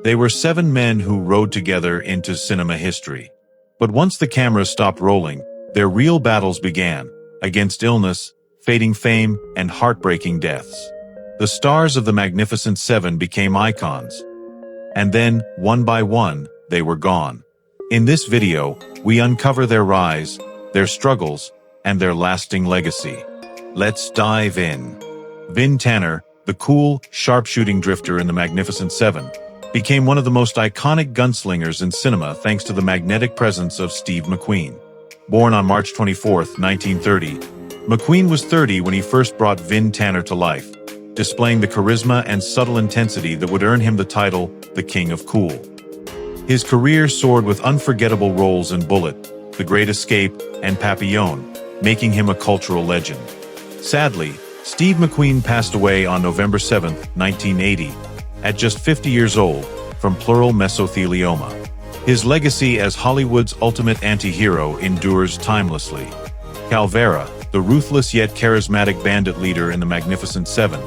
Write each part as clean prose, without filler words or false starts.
They were 7 men who rode together into cinema history. But once the cameras stopped rolling, their real battles began, against illness, fading fame, and heartbreaking deaths. The stars of the Magnificent Seven became icons. And then, one by one, they were gone. In this video, we uncover their rise, their struggles, and their lasting legacy. Let's dive in. Vin Tanner, the cool, sharpshooting drifter in the Magnificent Seven, became one of the most iconic gunslingers in cinema thanks to the magnetic presence of Steve McQueen. Born on March 24, 1930, McQueen was 30 when he first brought Vin Tanner to life, displaying the charisma and subtle intensity that would earn him the title, the King of Cool. His career soared with unforgettable roles in Bullitt, The Great Escape, and Papillon, making him a cultural legend. Sadly, Steve McQueen passed away on November 7, 1980, at just 50 years old, from pleural mesothelioma. His legacy as Hollywood's ultimate anti-hero endures timelessly. Calvera, the ruthless yet charismatic bandit leader in the Magnificent Seven,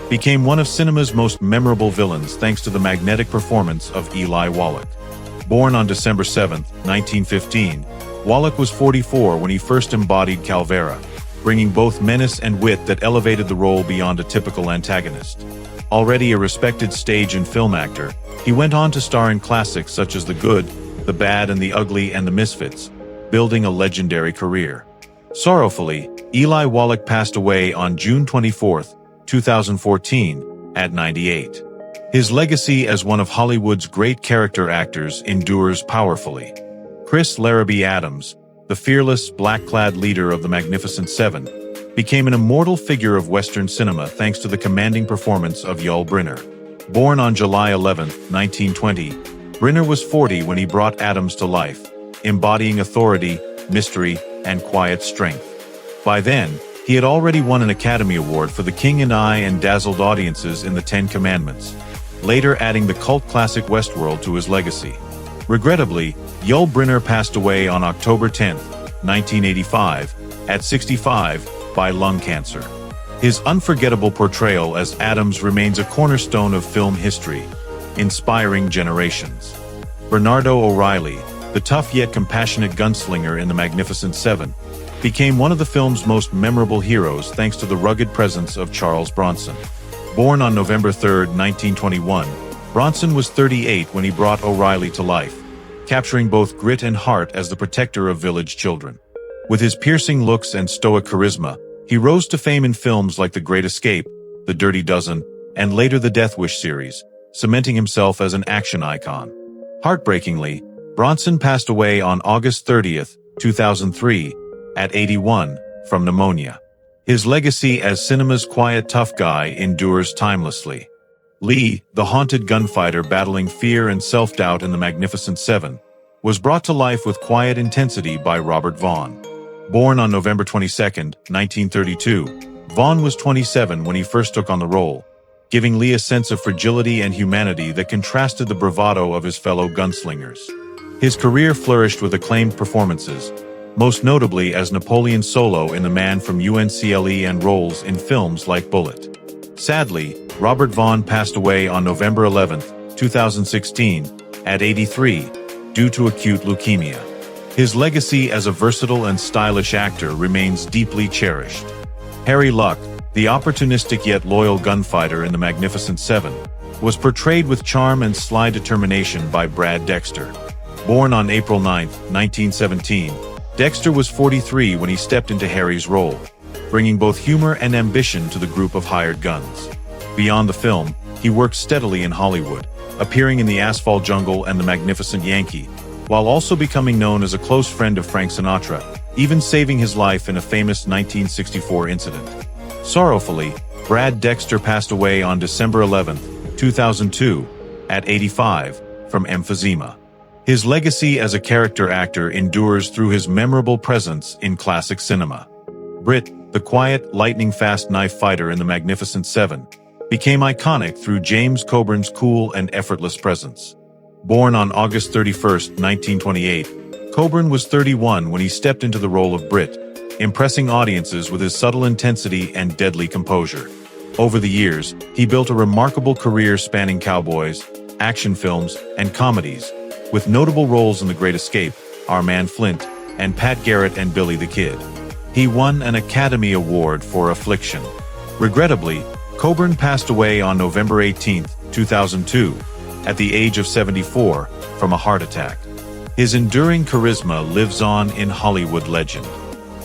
became one of cinema's most memorable villains thanks to the magnetic performance of Eli Wallach. Born on December 7, 1915, Wallach was 44 when he first embodied Calvera, bringing both menace and wit that elevated the role beyond a typical antagonist. Already a respected stage and film actor, he went on to star in classics such as The Good, The Bad and the Ugly and The Misfits, building a legendary career. Sorrowfully, Eli Wallach passed away on June 24, 2014, at 98. His legacy as one of Hollywood's great character actors endures powerfully. Chris Larrabee Adams, the fearless, black-clad leader of the Magnificent Seven, became an immortal figure of Western cinema thanks to the commanding performance of Yul Brynner. Born on July 11, 1920, Brynner was 40 when he brought Adams to life, embodying authority, mystery, and quiet strength. By then, he had already won an Academy Award for The King and I and dazzled audiences in The Ten Commandments, later adding the cult classic Westworld to his legacy. Regrettably, Yul Brynner passed away on October 10, 1985, at 65, by lung cancer. His unforgettable portrayal as Adams remains a cornerstone of film history, inspiring generations. Bernardo O'Reilly, the tough yet compassionate gunslinger in the Magnificent Seven, became one of the film's most memorable heroes thanks to the rugged presence of Charles Bronson. Born on November 3, 1921, Bronson was 38 when he brought O'Reilly to life, capturing both grit and heart as the protector of village children. With his piercing looks and stoic charisma, he rose to fame in films like The Great Escape, The Dirty Dozen, and later the Death Wish series, cementing himself as an action icon. Heartbreakingly, Bronson passed away on August 30, 2003, at 81, from pneumonia. His legacy as cinema's quiet tough guy endures timelessly. Lee, the haunted gunfighter battling fear and self-doubt in the Magnificent Seven, was brought to life with quiet intensity by Robert Vaughn. Born on November 22, 1932, Vaughn was 27 when he first took on the role, giving Lee a sense of fragility and humanity that contrasted the bravado of his fellow gunslingers. His career flourished with acclaimed performances, most notably as Napoleon Solo in The Man from UNCLE and roles in films like Bullitt. Sadly, Robert Vaughn passed away on November 11, 2016, at 83, due to acute leukemia. His legacy as a versatile and stylish actor remains deeply cherished. Harry Luck, the opportunistic yet loyal gunfighter in The Magnificent Seven, was portrayed with charm and sly determination by Brad Dexter. Born on April 9, 1917, Dexter was 43 when he stepped into Harry's role, bringing both humor and ambition to the group of hired guns. Beyond the film, he worked steadily in Hollywood, appearing in The Asphalt Jungle and The Magnificent Yankee, while also becoming known as a close friend of Frank Sinatra, even saving his life in a famous 1964 incident. Sorrowfully, Brad Dexter passed away on December 11, 2002, at 85, from emphysema. His legacy as a character actor endures through his memorable presence in classic cinema. Britt, the quiet, lightning-fast knife fighter in The Magnificent Seven, became iconic through James Coburn's cool and effortless presence. Born on August 31, 1928, Coburn was 31 when he stepped into the role of Britt, impressing audiences with his subtle intensity and deadly composure. Over the years, he built a remarkable career spanning cowboys, action films, and comedies, with notable roles in The Great Escape, Our Man Flint, and Pat Garrett and Billy the Kid. He won an Academy Award for Affliction. Regrettably, Coburn passed away on November 18, 2002, at the age of 74, from a heart attack. His enduring charisma lives on in Hollywood legend.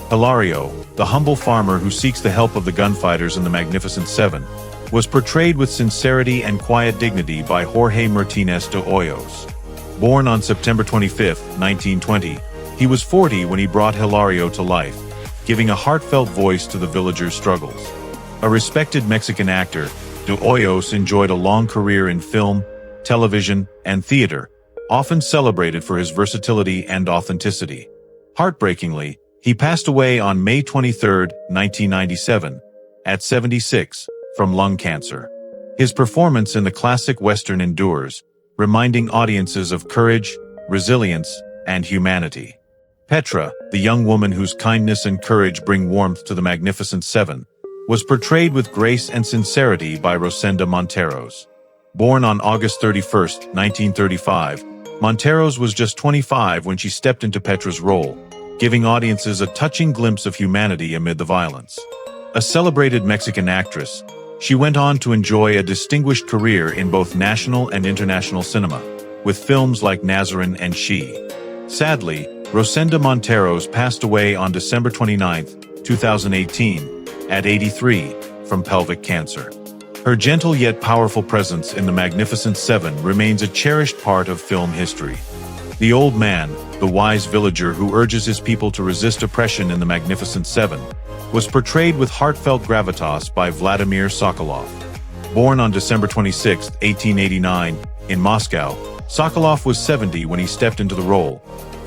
Hilario, the humble farmer who seeks the help of the gunfighters in The Magnificent Seven, was portrayed with sincerity and quiet dignity by Jorge Martinez de Hoyos. Born on September 25, 1920, he was 40 when he brought Hilario to life, giving a heartfelt voice to the villagers' struggles. A respected Mexican actor, de Hoyos enjoyed a long career in film, television, and theater, often celebrated for his versatility and authenticity. Heartbreakingly, he passed away on May 23, 1997, at 76, from lung cancer. His performance in the classic Western endures, reminding audiences of courage, resilience, and humanity. Petra, the young woman whose kindness and courage bring warmth to the Magnificent Seven, was portrayed with grace and sincerity by Rosenda Monteros. Born on August 31, 1935, Monteros was just 25 when she stepped into Petra's role, giving audiences a touching glimpse of humanity amid the violence. A celebrated Mexican actress, she went on to enjoy a distinguished career in both national and international cinema, with films like Nazarene and She. Sadly, Rosenda Monteros passed away on December 29, 2018, at 83, from pelvic cancer. Her gentle yet powerful presence in The Magnificent Seven remains a cherished part of film history. The old man, the wise villager who urges his people to resist oppression in The Magnificent Seven, was portrayed with heartfelt gravitas by Vladimir Sokoloff. Born on December 26, 1889, in Moscow, Sokoloff was 70 when he stepped into the role,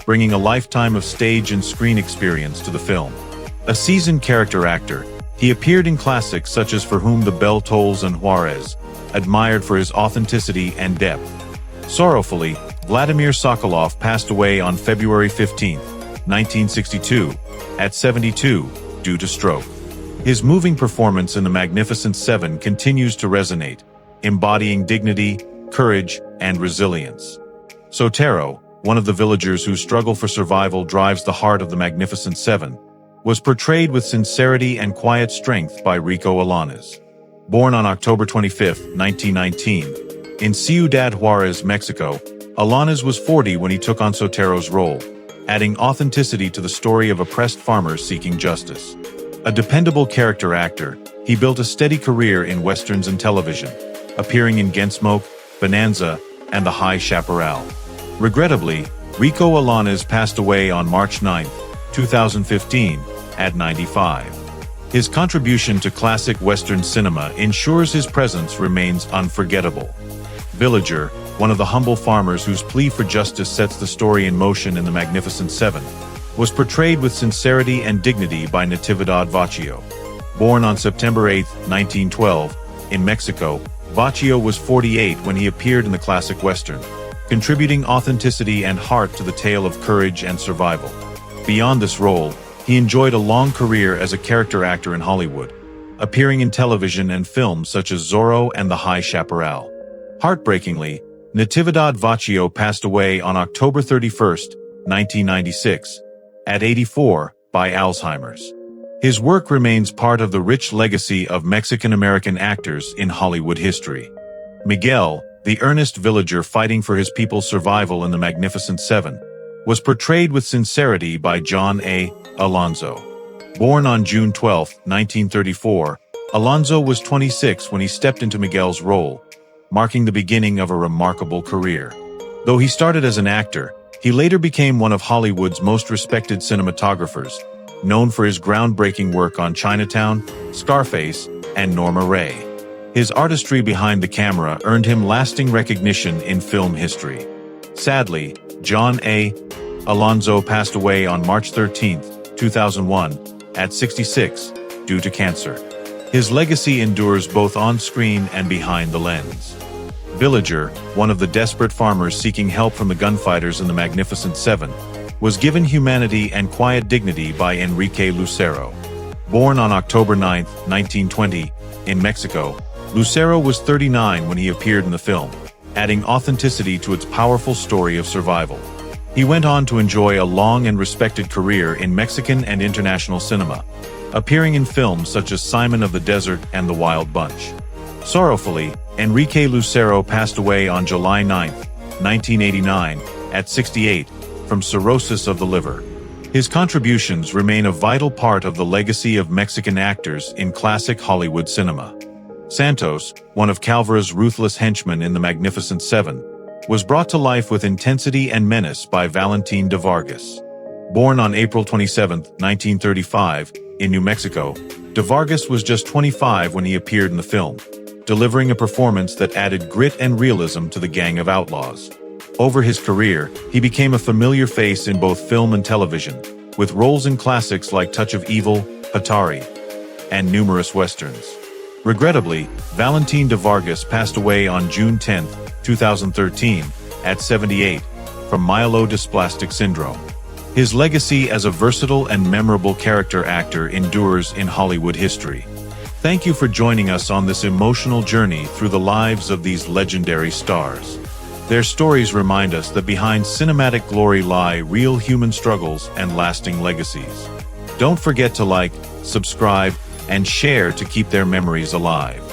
bringing a lifetime of stage and screen experience to the film. A seasoned character actor, he appeared in classics such as For Whom the Bell Tolls and Juarez, admired for his authenticity and depth. Sorrowfully, Vladimir Sokoloff passed away on February 15, 1962, at 72, due to stroke. His moving performance in The Magnificent Seven continues to resonate, embodying dignity, courage, and resilience. Sotero, one of the villagers whose struggle for survival drives the heart of The Magnificent Seven, was portrayed with sincerity and quiet strength by Rico Alaniz. Born on October 25, 1919, in Ciudad Juarez, Mexico, Alaniz was 40 when he took on Sotero's role, adding authenticity to the story of oppressed farmers seeking justice. A dependable character actor, he built a steady career in westerns and television, appearing in Gunsmoke, Bonanza, and The High Chaparral. Regrettably, Rico Alaniz passed away on March 9, 2015, at 95. His contribution to classic Western cinema ensures his presence remains unforgettable. Villager, one of the humble farmers whose plea for justice sets the story in motion in The Magnificent Seven, was portrayed with sincerity and dignity by Natividad Vacio. Born on September 8, 1912, in Mexico, Vacio was 48 when he appeared in the classic Western, contributing authenticity and heart to the tale of courage and survival. Beyond this role, he enjoyed a long career as a character actor in Hollywood, appearing in television and films such as Zorro and The High Chaparral. Heartbreakingly, Natividad Vacio passed away on October 31, 1996, at 84, by Alzheimer's. His work remains part of the rich legacy of Mexican-American actors in Hollywood history. Miguel, the earnest villager fighting for his people's survival in The Magnificent Seven, was portrayed with sincerity by John A. Alonzo. Born on June 12, 1934, Alonzo was 26 when he stepped into Miguel's role, marking the beginning of a remarkable career. Though he started as an actor, he later became one of Hollywood's most respected cinematographers, known for his groundbreaking work on Chinatown, Scarface, and Norma Ray. His artistry behind the camera earned him lasting recognition in film history. Sadly, John A. Alonzo passed away on March 13, 2001, at 66, due to cancer. His legacy endures both on screen and behind the lens. Villager, one of the desperate farmers seeking help from the gunfighters in The Magnificent Seven, was given humanity and quiet dignity by Enrique Lucero. Born on October 9, 1920, in Mexico, Lucero was 39 when he appeared in the film, adding authenticity to its powerful story of survival. He went on to enjoy a long and respected career in Mexican and international cinema, appearing in films such as Simon of the Desert and The Wild Bunch. Sorrowfully, Enrique Lucero passed away on July 9, 1989, at 68, from cirrhosis of the liver. His contributions remain a vital part of the legacy of Mexican actors in classic Hollywood cinema. Santos, one of Calvera's ruthless henchmen in The Magnificent Seven, was brought to life with intensity and menace by Valentine de Vargas. Born on April 27, 1935, in New Mexico, de Vargas was just 25 when he appeared in the film, delivering a performance that added grit and realism to the gang of outlaws. Over his career, he became a familiar face in both film and television, with roles in classics like Touch of Evil, Atari, and numerous westerns. Regrettably, Valentine de Vargas passed away on June 10, 2013, at 78, from myelodysplastic syndrome. His legacy as a versatile and memorable character actor endures in Hollywood history. Thank you for joining us on this emotional journey through the lives of these legendary stars. Their stories remind us that behind cinematic glory lie real human struggles and lasting legacies. Don't forget to like, subscribe, and share to keep their memories alive.